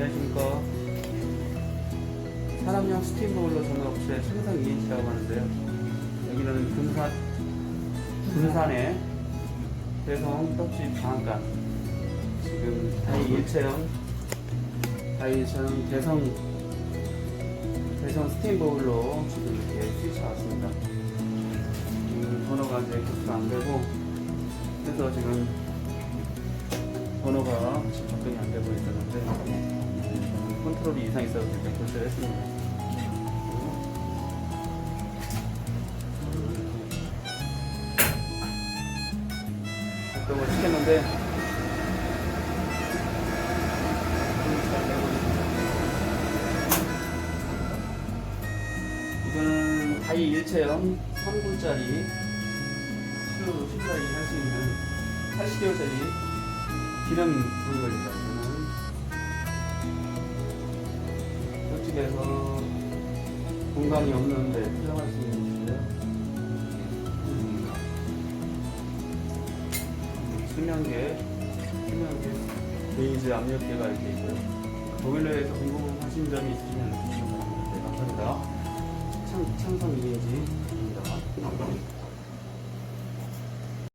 안녕하십니까. 산업용 스팀보일러 전업체 생성 2인치라고 하는데요. 여기는 군산의 대성 떡집 방앗간, 지금 다이 일체형 대성 스팀보일러 지금 이렇게 스위치 왔습니다. 지금 번호가 이제 계속 안 되고, 그래서 지금 번호가 지금 접근이 안 되고 있었는데, 컨트롤이 이상이 있어서 이렇게 교체를 했습니다. 작동을 시켰는데 이거는 다이 일체형 3군짜리 수요로 쉽사리 할 수 있는 80개월짜리 기름 보일러입니다. 이거는 옆집에서 공간이 없는데 사용할 수 있는 것인데요. 수면계 베이지 압력계가 이렇게 있고요. 보일러에서 궁금하신 점이 있으시면 주시기 바랍니다. 네, 감사합니다. 창성 2인치입니다.